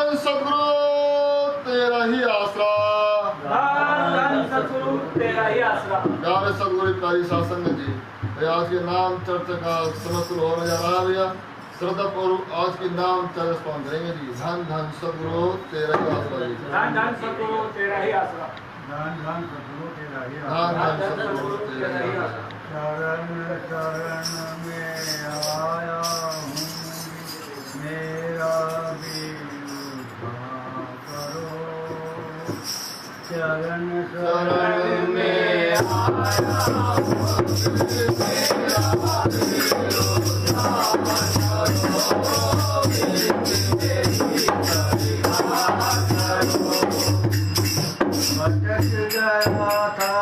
धन सतगुरु तेरा ही आसरा, धन सतगुरु तेरा ही आसरा। प्यारे सतगुरु तारी शासन में जी आज के नाम चर्चा का समय शुरू होने जा रहा है भैया। श्रद्धा पूर्वक आज की नाम चर्चा पान करेंगे जी। धन धन सतगुरु तेरा ही आसरा जी, धन धन सतगुरु तेरा ही आसरा, धन धन सतगुरु तेरा ही धन आसरा। धन सतगुरु तेरा ही आसरा। शरण शरण में आया हूँ, मेरा भी उद्धार करो। शरण शरण में आया हूँ, मेरा भी उद्धार भटक गया था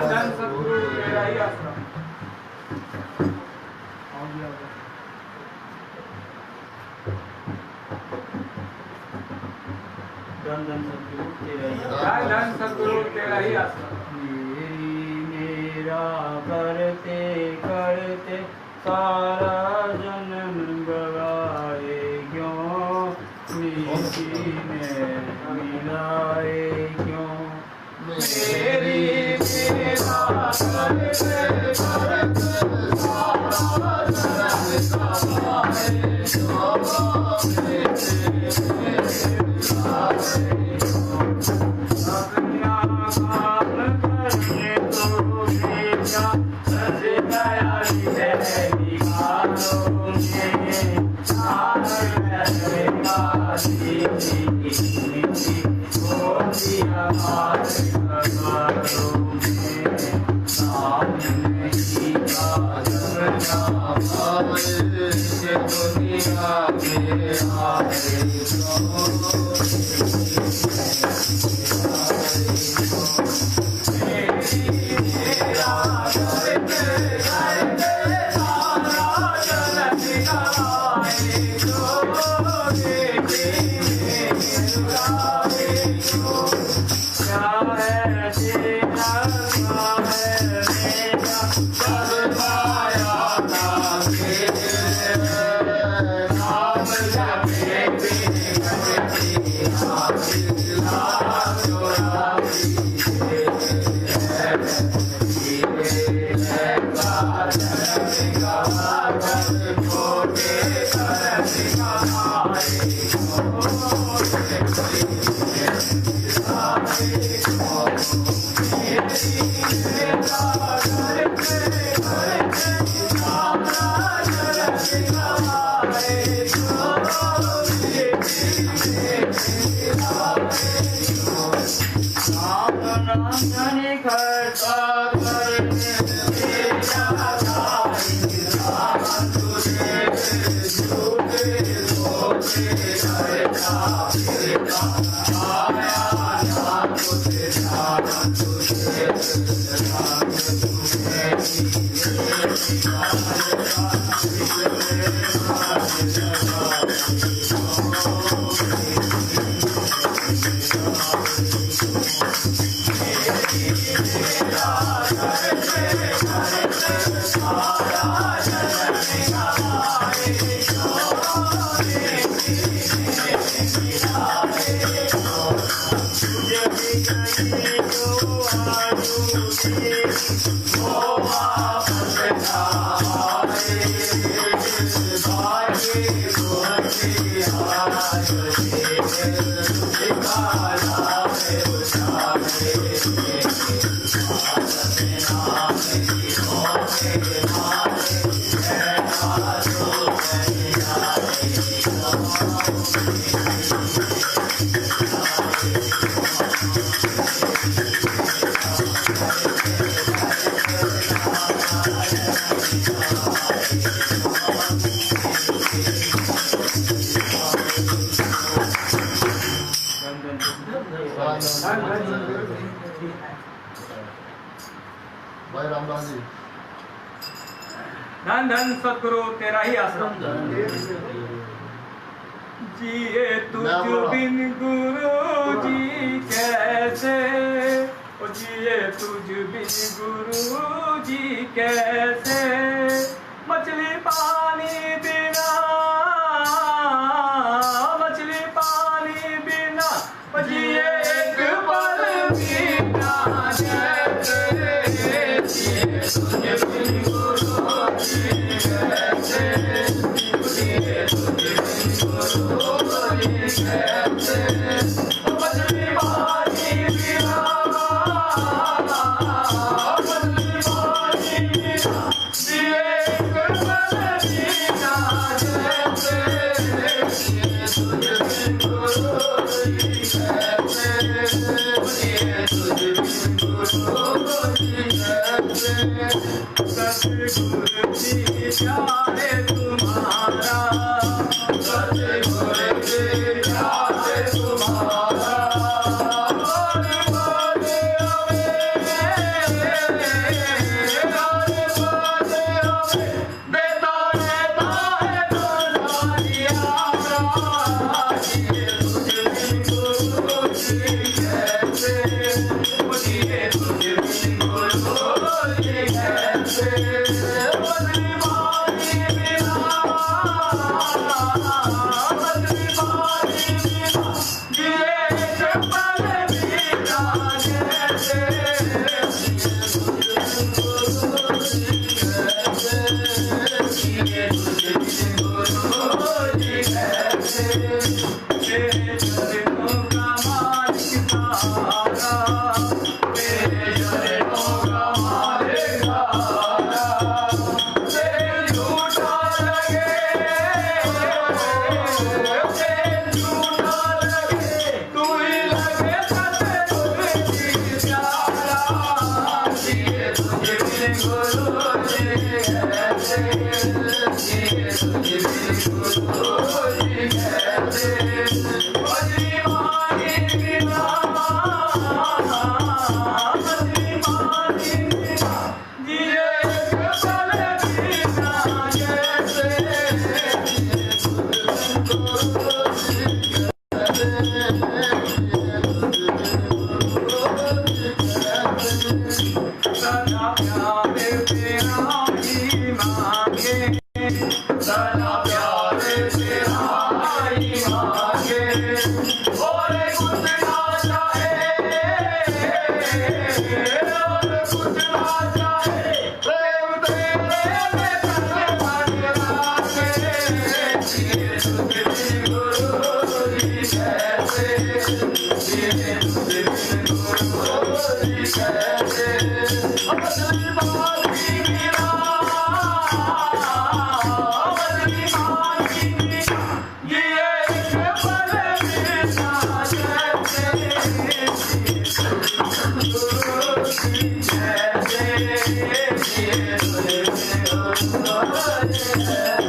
धन सद्गुरु तेरा ही आश्रम। धन सद्गुरु तेरा ही आश्रम। मेरा करते करते सारा जन्म गवाए क्यों, मिट्टी में मिलाए क्यों। मेरी मेरा करते करते सारा जन्म गवाए क्यों, मिट्टी में मिलाए क्यों। अपना काम करने तो बेचा सज गया है निकालों में, Oh, भाई रामदास जी धन धन सतगुरु तेरा ही आश्रम जिए तुझ बिन गुरु जी कैसे ओ जिए तुझ बिन गुरु जी कैसे मछली पानी बिना जिए एक पल बिना जैसे जिए तुझ बिन गुरु जी कैसे जिए तुझ बिन गुरु जी कैसे मछली पानी बिना जिए एक पल बिना जैसे जिए तुझ बिन गुरु जी सतगुरु जी प्यारे तुम्हारा सतगुरु जी प्यारे तुम्हारा Yeah.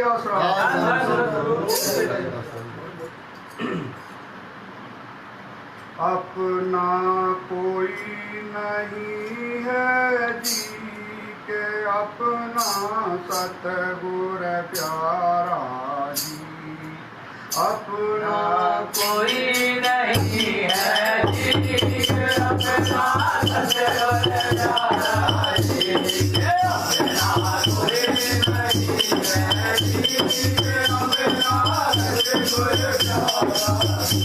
ही आसरा। धन धन सतगुरु तेरा ही आसरा। अपना कोई नहीं है जी के अपना सतगुर प्यारा जी। अपना कोई नहीं है जी के अपना सतगुर प्यारा जी। अपना कोई नहीं है जी के अपना सतगुर प्यारा जी।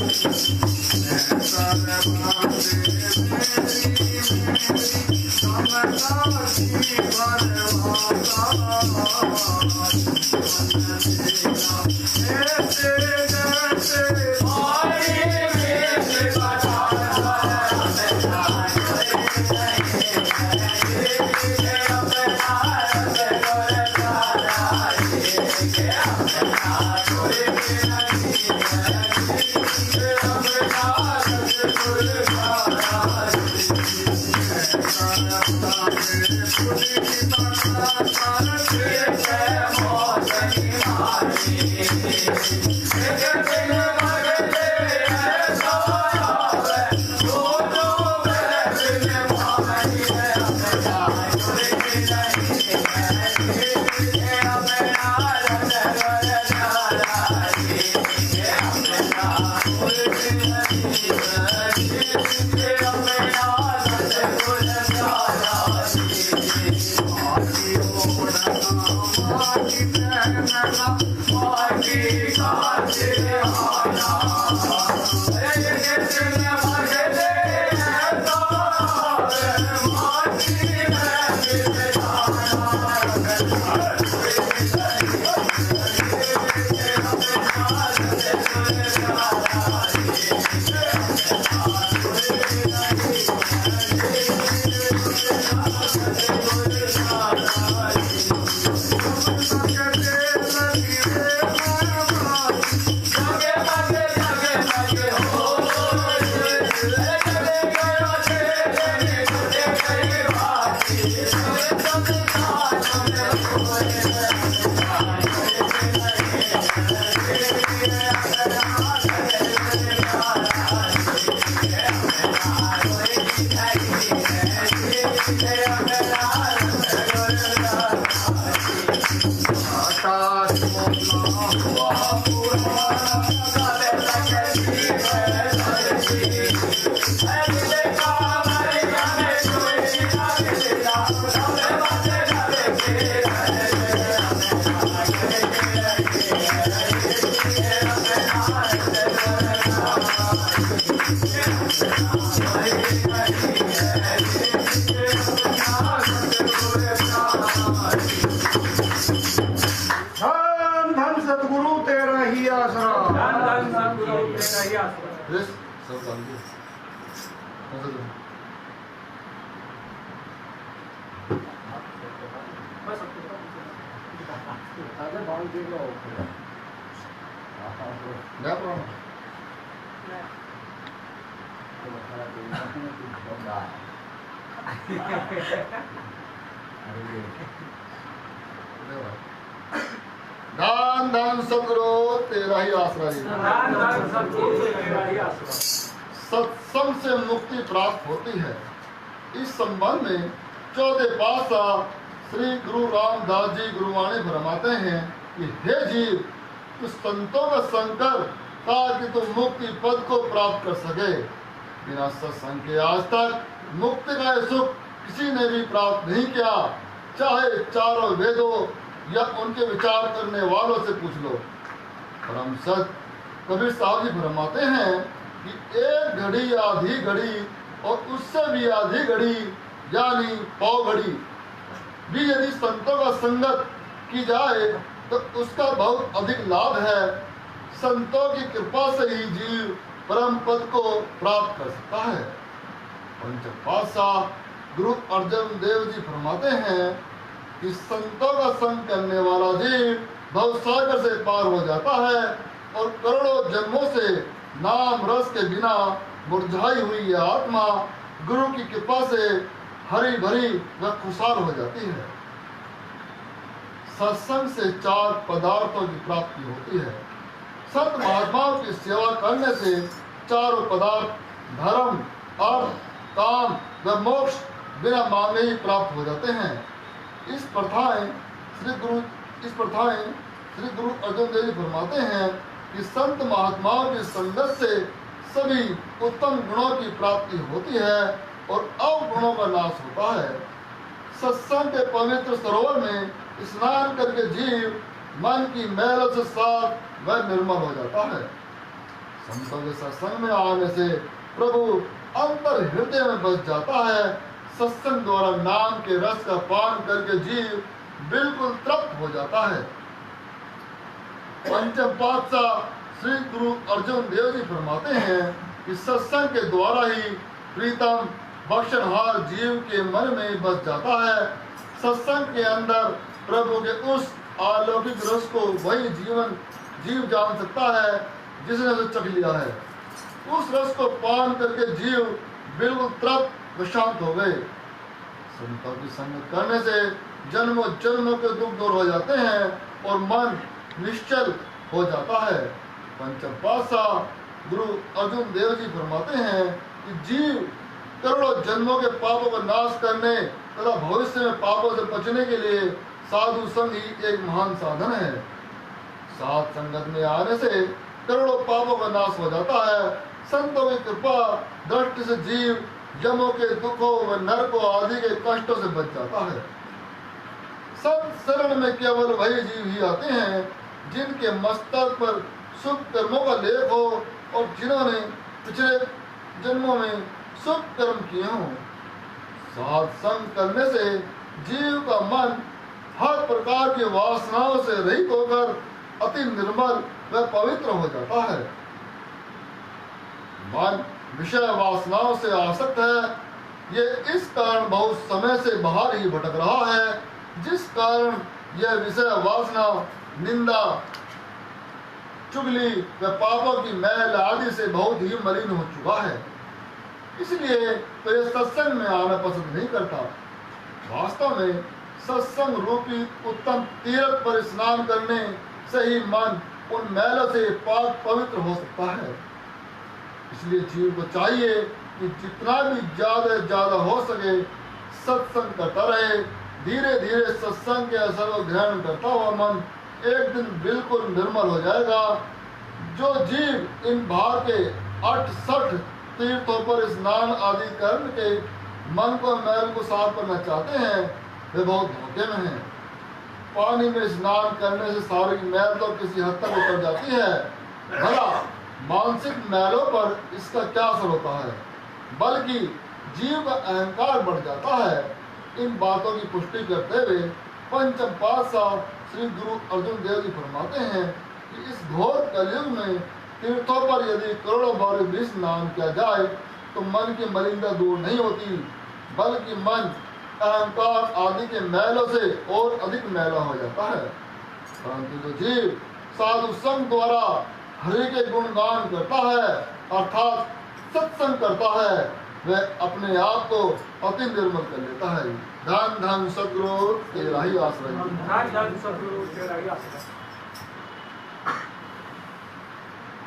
Yes, सब बांध दो। कौन सा दो? नया पुराना? दान दान सतगुरु तेरा ही आसरा जी। दान दान सतगुरु तेरा ही आसरा। सत्संग से मुक्ति प्राप्त होती है। इस संबंध में 14 पातशाह श्री गुरु रामदास जी गुरुवाणी फरमाते हैं कि हे जीव, तू संतों का संग कर ताकि तू मुक्ति पद को प्राप्त कर सके। बिना सत्संग के आज तक मुक्ति का सुख किसी ने भी प्राप्त नहीं किया, चाहे चारों वेदों या उनके विचार करने वालों से पूछ लो। परम सत्य कबीर साहब जी फरमाते हैं कि एक घड़ी आधी घड़ी और उससे भी आधी घड़ी यानी पाव घड़ी भी यदि संतों का संगत की जाए तो उसका बहुत अधिक लाभ है। संतों की कृपा से ही जीव परम पद को प्राप्त कर सकता है। पंच पातशाह गुरु अर्जन देव जी फरमाते हैं कि संतों का संग करने वाला जीव भवसागर से पार हो जाता है और करोड़ों जन्मों से नाम रस के बिना मुरझाई हुई यह आत्मा गुरु की कृपा से हरी भरी व खुशहाल हो जाती है। सत्संग से 4 पदार्थों की प्राप्ति होती है। संत महात्माओं की सेवा करने से 4 पदार्थ धर्म, अर्थ, काम व मोक्ष बिना मांगे ही प्राप्त हो जाते हैं। इस प्रथाएं श्री गुरु अर्जुन देव जी फरमाते हैं कि संत महात्माओं की संगत से सभी उत्तम गुणों की प्राप्ति होती है और अवगुणों का नाश होता है। सत्संग के पवित्र सरोवर में स्नान करके जीव मन की मैलों से साफ व निर्मल हो जाता है। संतों के सत्संग में आने से प्रभु अंतर हृदय में बस जाता है। सत्संग द्वारा नाम के रस का पान करके जीव बिल्कुल तृप्त हो जाता है। पंचम पातशाह श्री गुरु अर्जुन देव जी फरमाते हैं कि सत्संग के द्वारा ही प्रीतम बख्शनहार जीव के मन में बस जाता है। सत्संग के अंदर प्रभु के उस अलौकिक रस को वही जीव जान सकता है जिसने उसे चख लिया है। उस रस को पान करके जीव बिल्कुल तृप्त व शांत हो गए। संतों की संगत करने से जन्मों जन्मों के दुख दूर हो जाते हैं और मन निश्चल हो जाता है। पंचम पातशाह गुरु अर्जुन देव जी फरमाते हैं कि जीव करोड़ों जन्मों के पापों का नाश करने तथा भविष्य में पापों से बचने के लिए साधु संग ही एक महान साधन है। साथ संगत में आने से करोड़ों पापों का नाश हो जाता है। संतों की कृपा दृष्टि से जीव यमों के दुखों व नरकों आदि के कष्टों से बच जाता है। संत शरण में केवल वही जीव ही आते हैं जिनके मस्तक पर शुभ कर्मों का लेख हो और जिन्होंने पिछले जन्मों में शुभ कर्म किए हों। साथ संग करने से जीव का मन हर प्रकार की वासनाओं से रहित होकर अति निर्मल व पवित्र हो जाता है। मन विषय वासनाओं से आसक्त है। ये इस कारण बहुत समय से बाहर ही भटक रहा है, जिस कारण यह विषय वासना निंदा चुगली व पापों की मैल आदि से बहुत ही मलिन हो चुका है। इसलिए तो यह सत्संग में आना पसंद नहीं करता। वास्तव में सत्संग रूपी उत्तम तीर्थ पर स्नान करने से ही मन उन मैलों से पाक पवित्र हो सकता है। इसलिए जीव को चाहिए कि जितना भी ज्यादा हो सके सत्संग करता रहे। धीरे धीरे सत्संग के असर को ग्रहण करता हुआ मन एक दिन बिल्कुल निर्मल हो जाएगा। जो जीव इन बाहर के 68 तीर्थों पर स्नान आदि करके मन को मैल को साफ करना चाहते हैं वे बहुत धोखे में हैं। पानी में स्नान करने से शारीरिक मैल तो किसी हद तक उतर जाती है, भला मानसिक मैलों पर इसका क्या असर होता है, बल्कि जीव का अहंकार बढ़ जाता है। इन बातों की पुष्टि करते हुए पंचम पातशाह श्री गुरु अर्जुन देव जी फरमाते हैं कि इस घोर कलयुग में तीर्थों पर यदि करोड़ों बार भी स्नान किया जाए तो मन की मलिनता दूर नहीं होती, बल्कि मन अहंकार आदि के मैलों से और अधिक मैला हो जाता है। परंतु जो जीव साधु संग द्वारा हरि के गुणगान करता है अर्थात सत्संग करता है, वह अपने आप को अति निर्मल कर लेता है। धन धन सद्गुरु तेरा ही आश्रय। धन धन सद्गुरु तेरा ही आश्रय।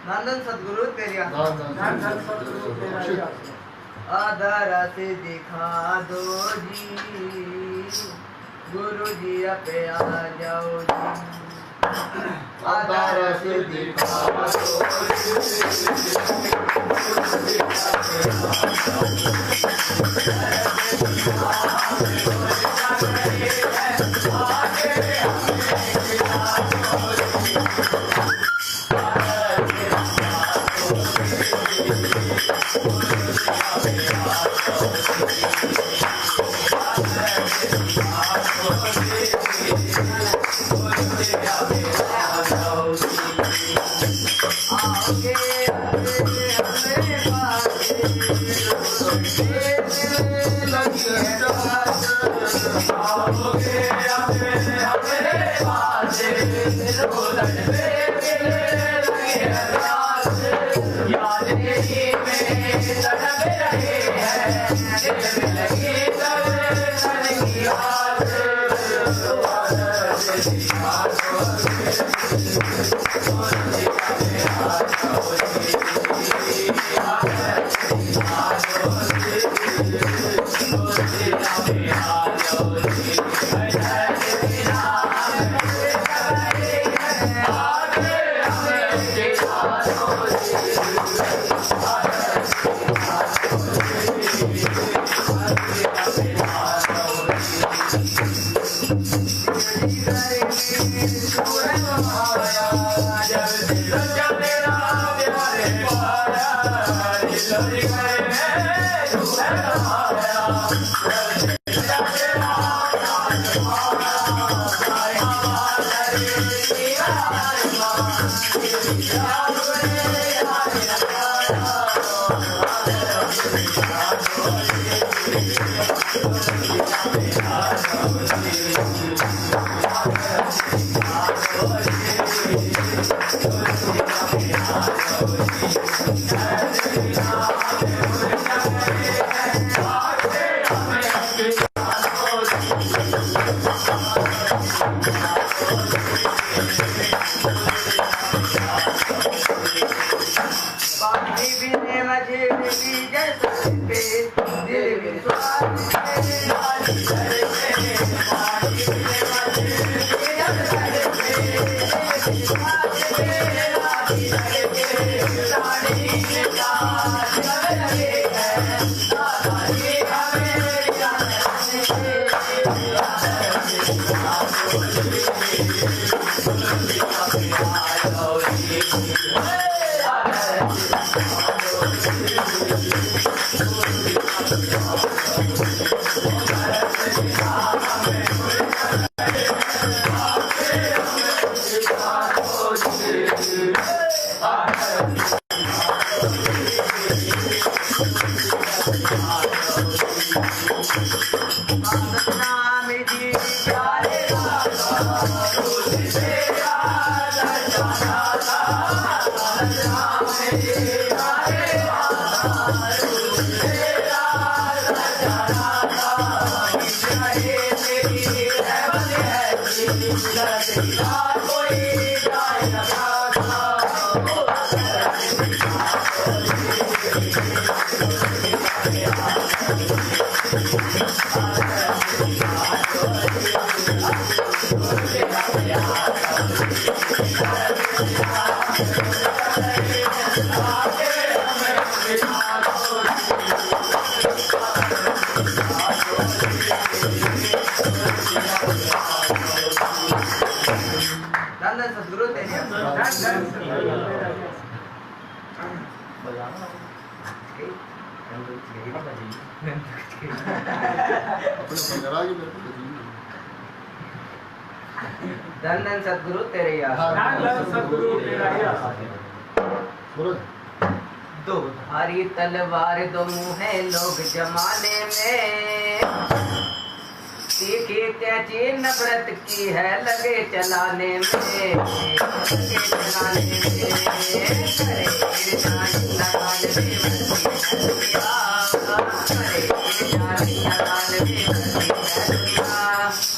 धन धन सद्गुरु तेरी आश्रय। धन धन सद्गुरु तेरा ही आश्रय। आधारा से दिखा दो जी, गुरु जी पे आ जाओ जी। आधारा से दिखा Yeah. धन धन सतगुरु तेरे यार सतगुरु तेरा दो धारी तलवार दो मुँह लोग जमाने में सीखी कैची नफरत की है लगे चलाने में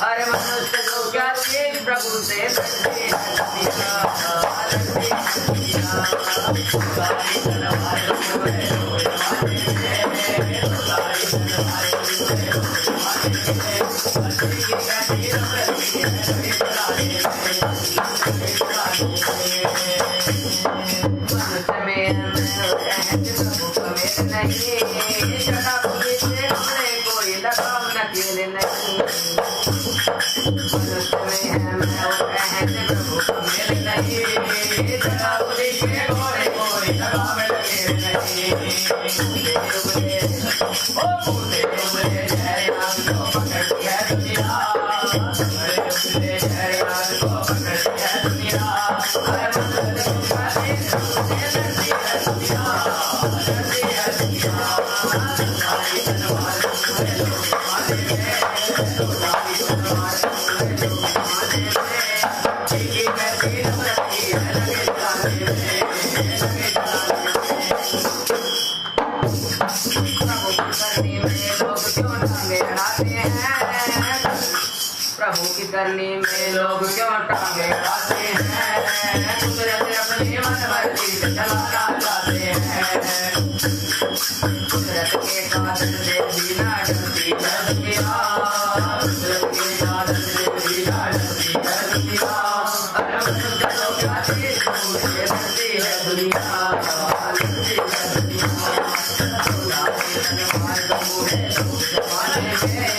हर मनुष्य को क्या प्रभु से प्रभु की करनी में लोग क्यों टांगे अड़ाते हैं हैं, कुदरत अपनी मन मर्जी से चलाना चाहते हैं। कुदरत के कादर से बिना डरती है दुनिया, कुदरत के कादर से बिना डरती है दुनिया। अरब चलो क्या चीज मुझे डरती है दुनिया, डरती है दुनिया। खुदाई तलवार दमू है लोग जमाने में,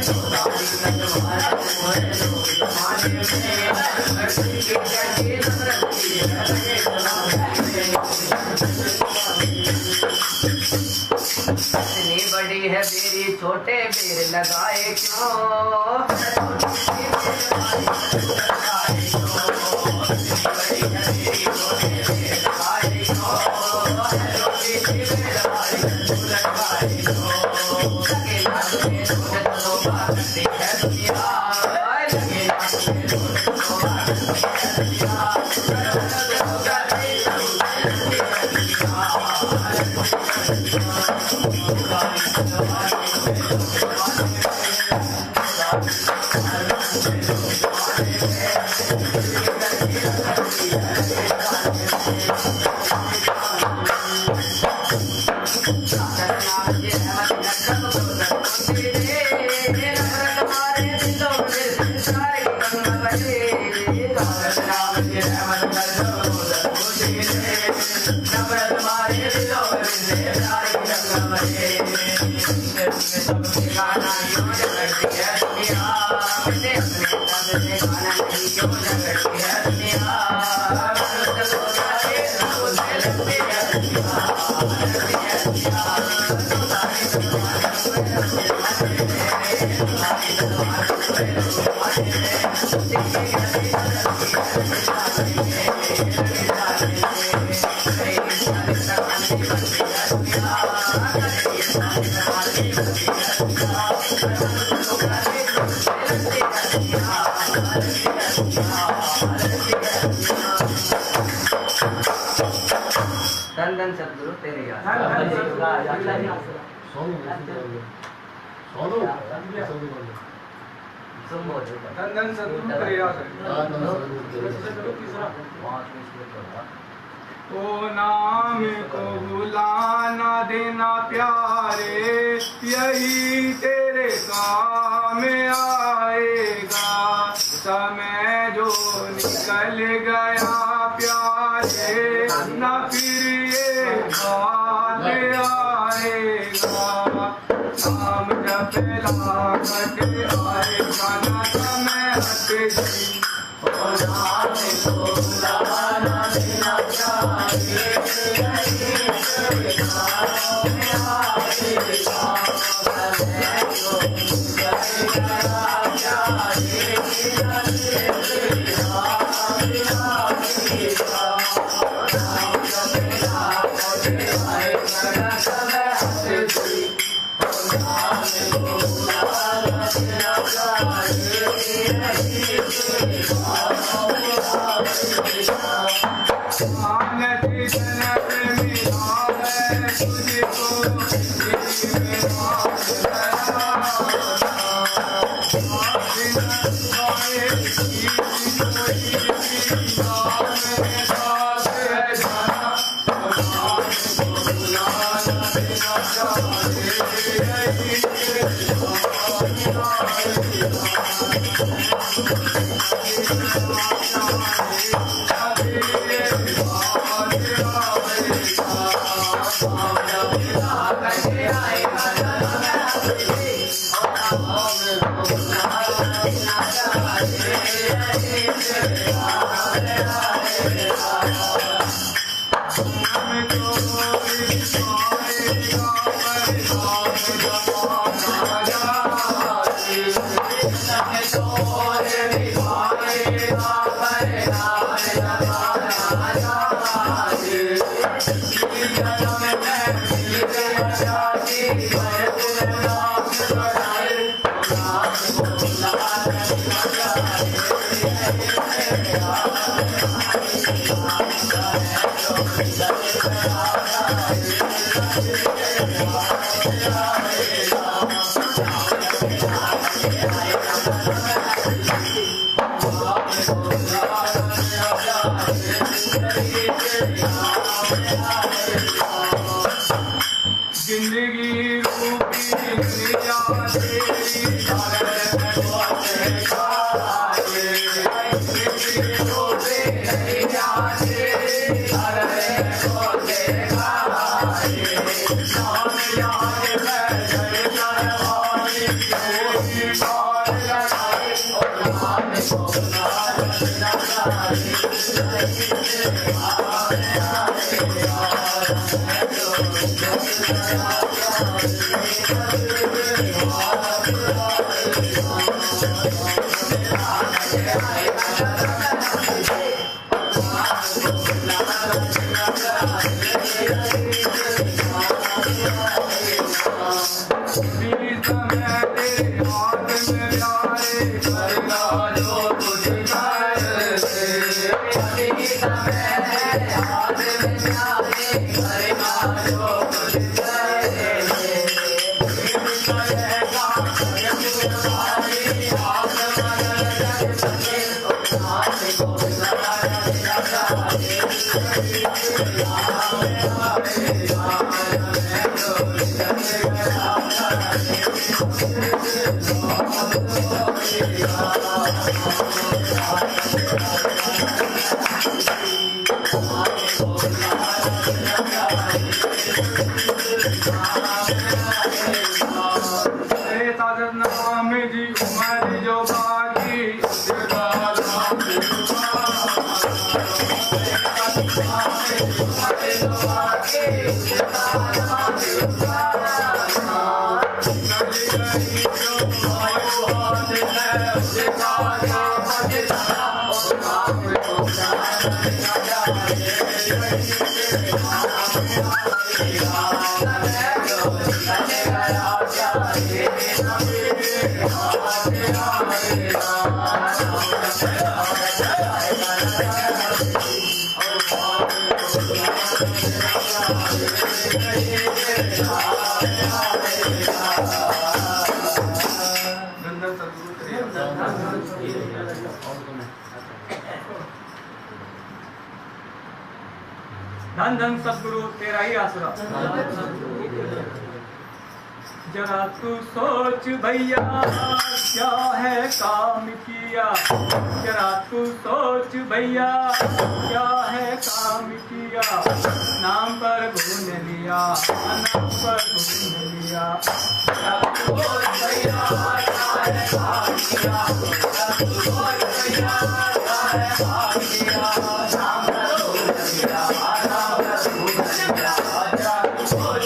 खुदाई तलवार दमू है लोग जमाने में। धरती की जैसी नफरत की है लगे जमाने में। इतनी बड़ी है बेरी छोटे बेर लगाए धन धन सद्गुरु तेरे याद। धन धन सद्गुरु तेरे याद। ओ नाम को भुलाना देना प्यारे, यही तेरे काम आएगा। समय जो निकल गया प्यारे, ना फिर ये बात आएगा। शाम जब लागत आएगा ना समय हटेगी। ओ नाम को भुलाना देना प्यारे, यही तेरे काम आएगा। समय जो निकल गया प्यारे, Oh, जिंदगी रूपी दुनिया तेरी धन धन सतगुरु तेरा ही आसरा। जरा तू सोच भैया क्या है काम किया, जरा तू सोच भैया क्या है काम किया। नाम पर भून लिया, नाम पर भून लिया। जरा तू सोच भैया क्या है काम किया, जरा तू सोच भैया क्या है काम किया। नाम पर भून लिया, नाम पर भून लिया। जरा तू सोच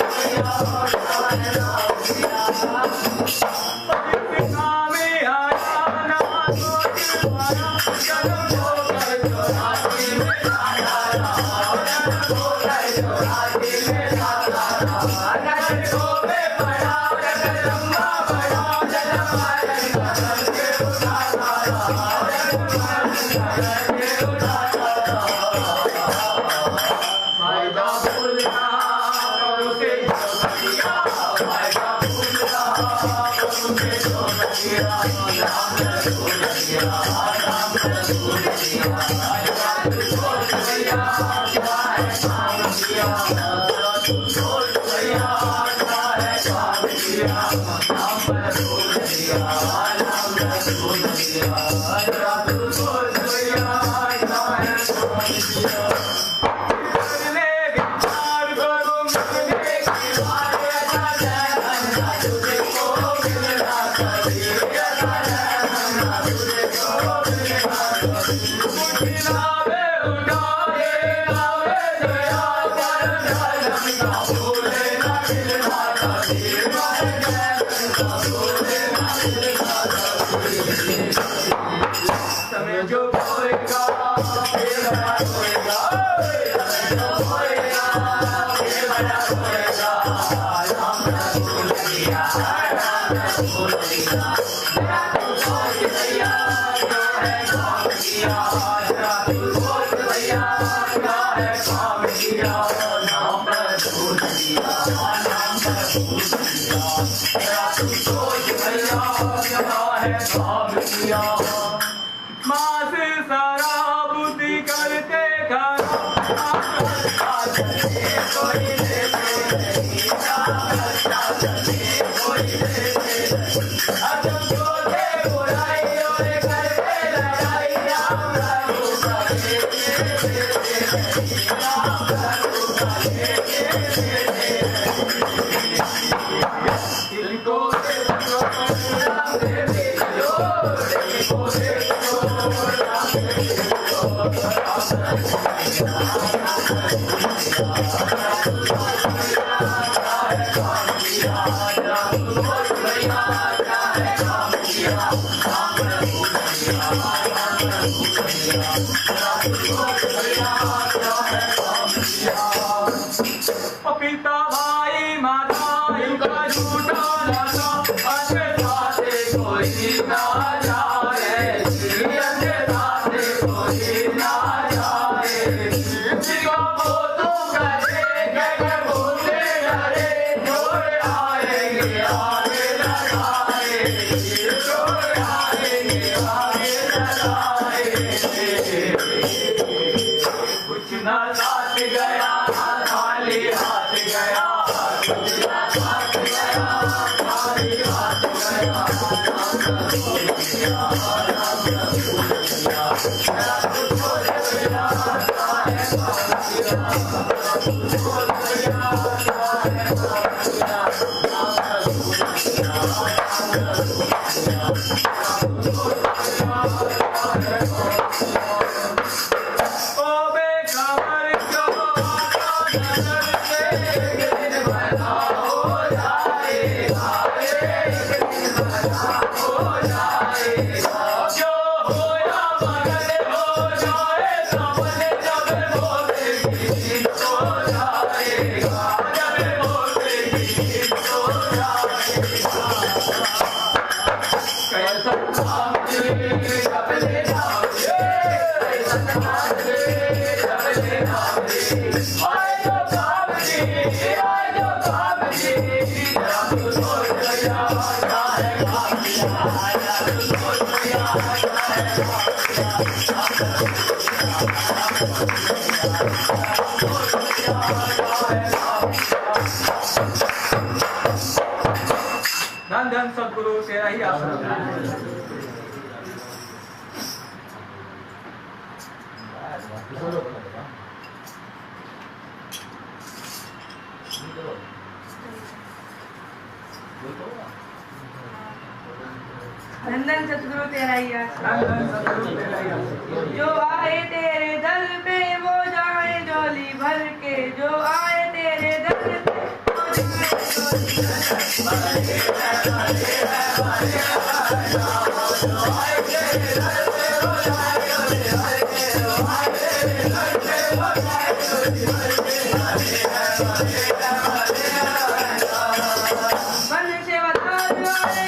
भैया क्या है काम किया। माँ से सारा बुद्धि करते घर पिता भाई माता इनका झूठा नाता अच्छे साथे कोई ना जाए, अच्छे साथे कोई ना जाए। जिसका वो तो करे गए बोले डरे छोड़ आएंगे आगे लगाए, छोड़ आएंगे आगे लगाए। कुछ ना साथ गया खाली हाथ गया, कुछ ना साथ गया खाली हाथ गया। धन धन सदगुरु तेरा ही आशीर्वाद। नंदन सतगुरु तेरा ही आशीर्वाद। धन धन सदगुरु तेरा ही आशीर्वाद। जो आए तेरे दर पे वो जाए झोली भर के, जो आए तेरे दर पे वो जाए झोली मन से बता द्वारे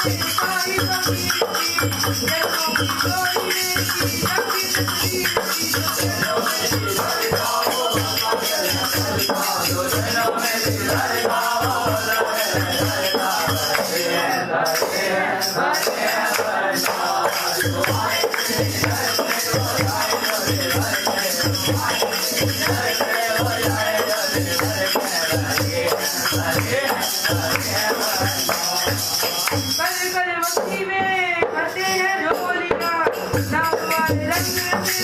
साई कर मस्ती में करते हैं झोलियां, नाम वाले रंग में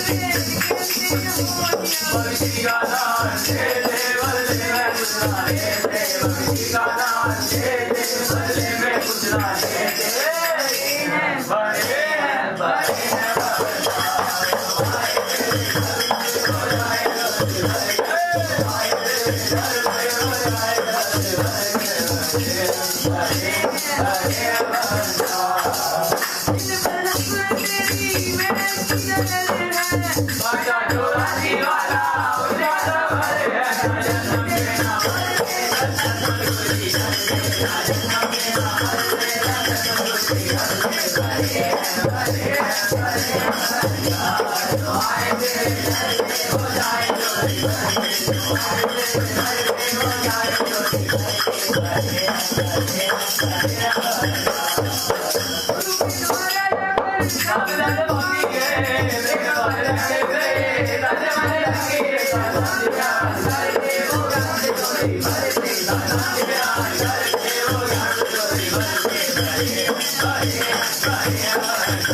झोली भर के दाना ध्यान करके वो घाट झोली भर के भरे भरे भरे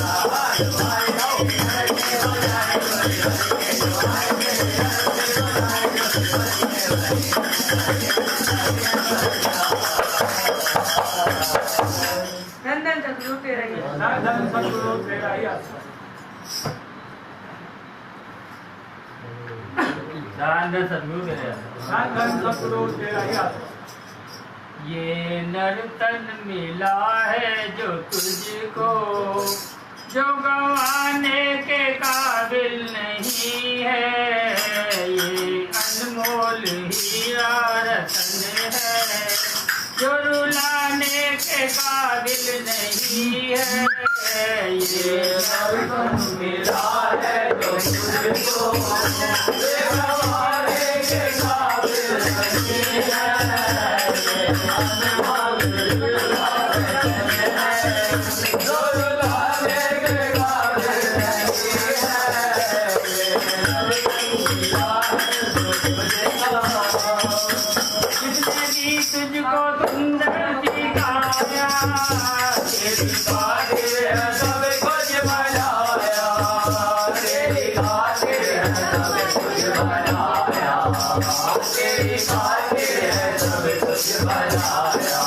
हाथ भाई घर के बजाए झोली भर के जो आए मेरे घर के बजाए झोली भर के नंदन सतगुरु तेरा ही नंदन सतगुरु तेरा ही आश्रय। नंदन सतगुरु तेरा नंदन सतगुरु तेरा ही आश्रय। ये नर्तन मिला है जो तुझको जो गंवाने के काबिल नहीं है ये अनमोल हीरा रतन है जो रुलाने के काबिल नहीं है ये नर्तन मिला है जो तुझको जो गंवाने के काबिल नहीं है तुझको सुंदर दिखाया तेरी खातिर सब कुछ बनाया तेरी खातिर सब कुछ बनाया तेरी खातिर सब कुछ बनाया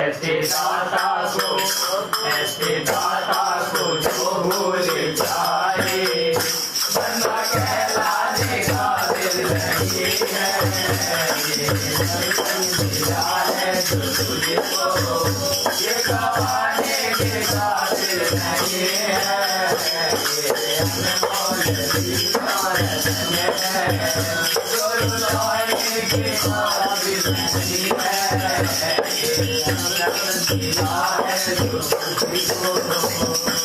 ऐसे दाता को जो भूल जाए बंदा कहलाने का दिल नहीं है ये गवाने के काबिल नहीं है जो रुलाने के काबिल नहीं है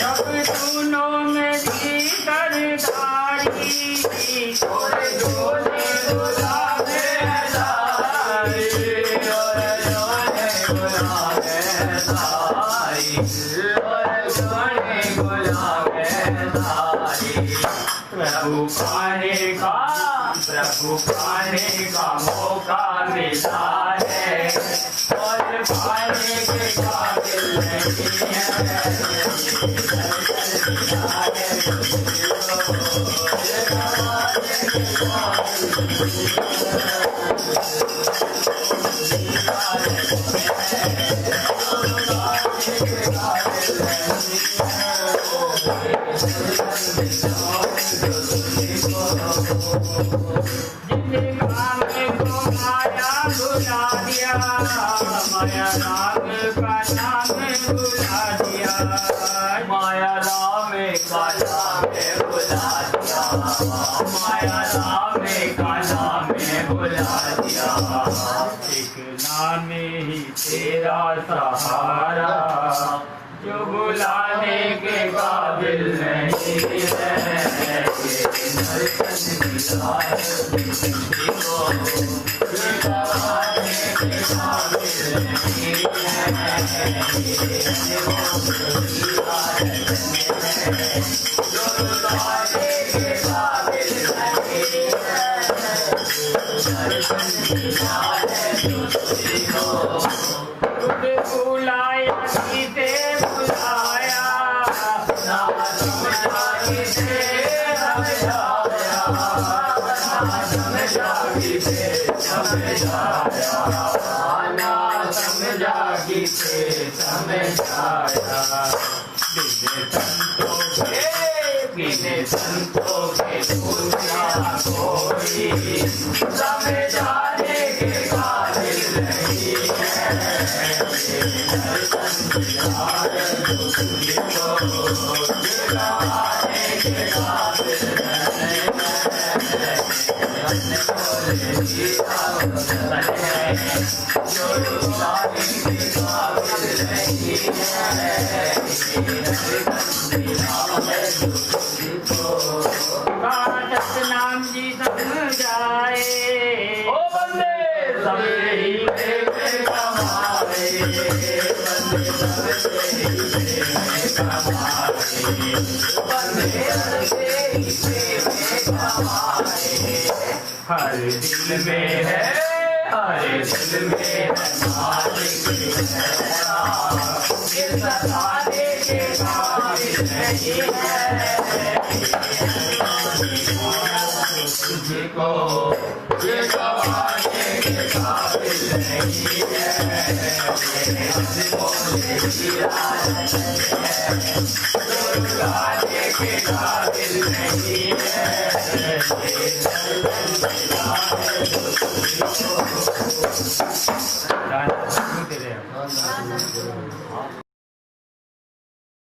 जब दोनों में दी करदारी और दोने गुलाबे सारी और दोने गुलाबे सारी और दोने गुलाबे सारी प्रभु पाने का मौका मिला है और पाने के काबिल नहीं माया राम का नाम भुला दिया माया राम का नाम भुला दिया माया राम का नाम भुला दिया एक नाम ही तेरा सहारा जो बुलाने के काबिल नहीं है बुलाया सीते बुलाया ना समझा किसे समझाया ना समझा किसे समझाया ना समझा किसे समझाया बिन संतों के पूछा कोई समझाने के काबिल नहीं नाम जी समझाए ओ बंदे सबसे ही कमाए बंदे सबसे ही कमाए बंदे सबसे ही कमाए हर दिल में है अरे दिल में मालिक तेरा दिल सताने के काबिल नहीं है तुझको ये गवाने के काबिल नहीं है बोले दिया गाने के काबिल नहीं है